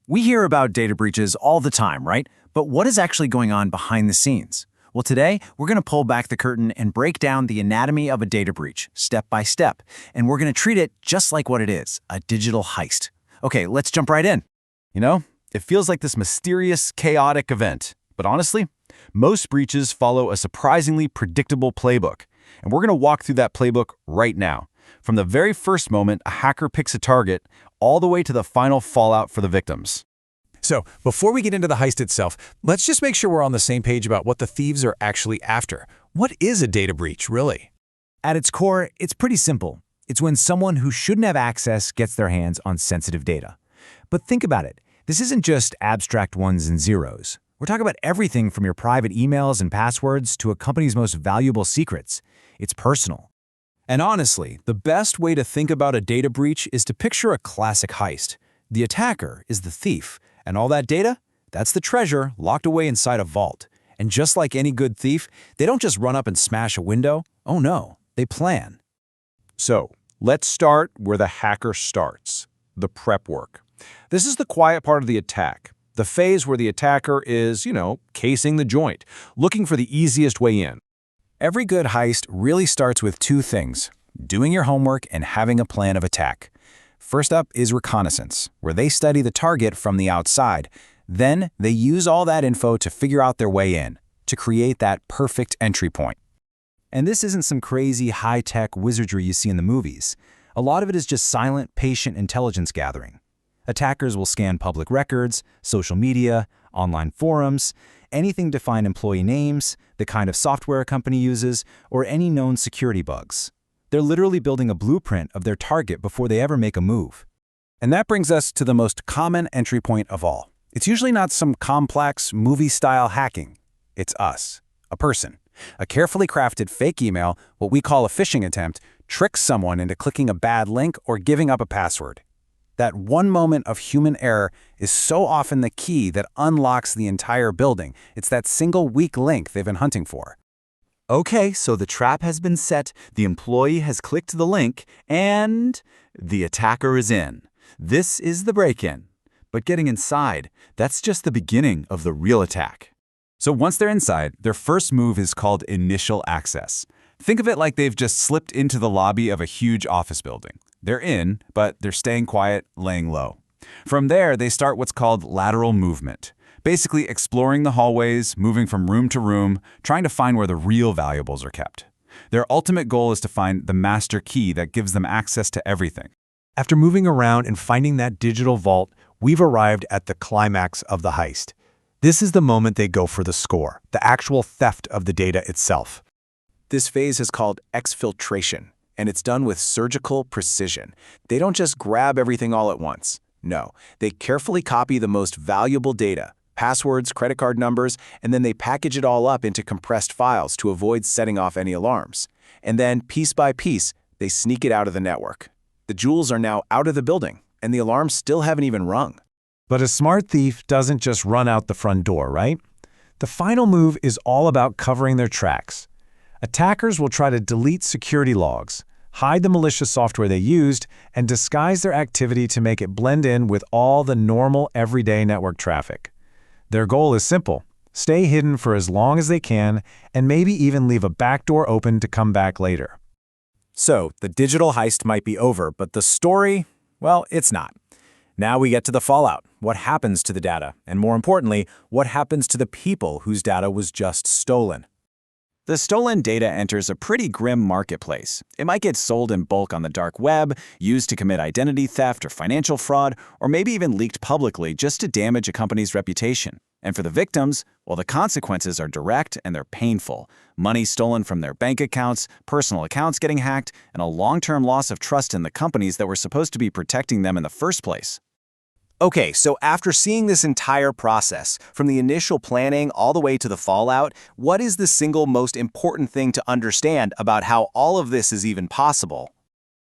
We hear about data breaches all the time, right? But what is actually going on behind the scenes? Well, today, we're going to pull back the curtain and break down the anatomy of a data breach, step by step. And we're going to treat it just like what it is, a digital heist. Okay, let's jump right in. You know, it feels like this mysterious, chaotic event. But honestly, most breaches follow a surprisingly predictable playbook. And we're going to walk through that playbook right now. From the very first moment a hacker picks a target, all the way to the final fallout for the victims. So, before we get into the heist itself, let's just make sure we're on the same page about what the thieves are actually after. What is a data breach, really? At its core, it's pretty simple. It's when someone who shouldn't have access gets their hands on sensitive data. But think about it. This isn't just abstract ones and zeros. We're talking about everything from your private emails and passwords to a company's most valuable secrets. It's personal. And honestly, the best way to think about a data breach is to picture a classic heist. The attacker is the thief, and all that data, that's the treasure locked away inside a vault. And just like any good thief, they don't just run up and smash a window. Oh no, they plan. So, let's start where the hacker starts, the prep work. This is the quiet part of the attack, the phase where the attacker is, casing the joint, looking for the easiest way in. Every good heist really starts with two things: doing your homework and having a plan of attack. First up is reconnaissance, where they study the target from the outside. Then they use all that info to figure out their way in, to create that perfect entry point. And this isn't some crazy high-tech wizardry you see in the movies. A lot of it is just silent, patient intelligence gathering. Attackers will scan public records, social media, online forums, anything to find employee names, the kind of software a company uses, or any known security bugs. They're literally building a blueprint of their target before they ever make a move. And that brings us to the most common entry point of all. It's usually not some complex, movie-style hacking. It's us, a person. A carefully crafted fake email, what we call a phishing attempt, tricks someone into clicking a bad link or giving up a password. That one moment of human error is so often the key that unlocks the entire building. It's that single weak link they've been hunting for. Okay, so the trap has been set, the employee has clicked the link, and the attacker is in. This is the break-in. But getting inside, that's just the beginning of the real attack. So once they're inside, their first move is called initial access. Think of it like they've just slipped into the lobby of a huge office building. They're in, but they're staying quiet, laying low. From there, they start what's called lateral movement, basically exploring the hallways, moving from room to room, trying to find where the real valuables are kept. Their ultimate goal is to find the master key that gives them access to everything. After moving around and finding that digital vault, we've arrived at the climax of the heist. This is the moment they go for the score, the actual theft of the data itself. This phase is called exfiltration, and it's done with surgical precision. They don't just grab everything all at once. No, they carefully copy the most valuable data, passwords, credit card numbers, and then they package it all up into compressed files to avoid setting off any alarms. And then, piece by piece, they sneak it out of the network. The jewels are now out of the building, and the alarms still haven't even rung. But a smart thief doesn't just run out the front door, right? The final move is all about covering their tracks. Attackers will try to delete security logs, hide the malicious software they used, and disguise their activity to make it blend in with all the normal, everyday network traffic. Their goal is simple: stay hidden for as long as they can, and maybe even leave a backdoor open to come back later. So, the digital heist might be over, but the story, well, it's not. Now we get to the fallout. What happens to the data? And more importantly, what happens to the people whose data was just stolen? The stolen data enters a pretty grim marketplace. It might get sold in bulk on the dark web, used to commit identity theft or financial fraud, or maybe even leaked publicly just to damage a company's reputation. And for the victims, well, the consequences are direct and they're painful. Money stolen from their bank accounts, personal accounts getting hacked, and a long-term loss of trust in the companies that were supposed to be protecting them in the first place. Okay, so after seeing this entire process, from the initial planning all the way to the fallout, what is the single most important thing to understand about how all of this is even possible?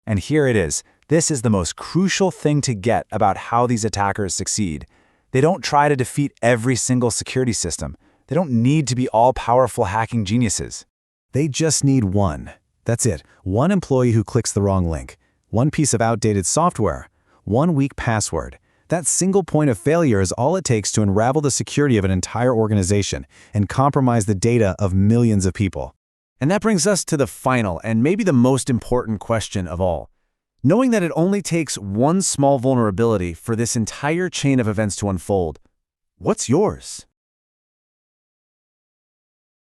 And here it is. This is the most crucial thing to get about how these attackers succeed. They don't try to defeat every single security system. They don't need to be all-powerful hacking geniuses. They just need one. That's it. One employee who clicks the wrong link. One piece of outdated software. One weak password. That single point of failure is all it takes to unravel the security of an entire organization and compromise the data of millions of people. And that brings us to the final and maybe the most important question of all. Knowing that it only takes one small vulnerability for this entire chain of events to unfold, what's yours?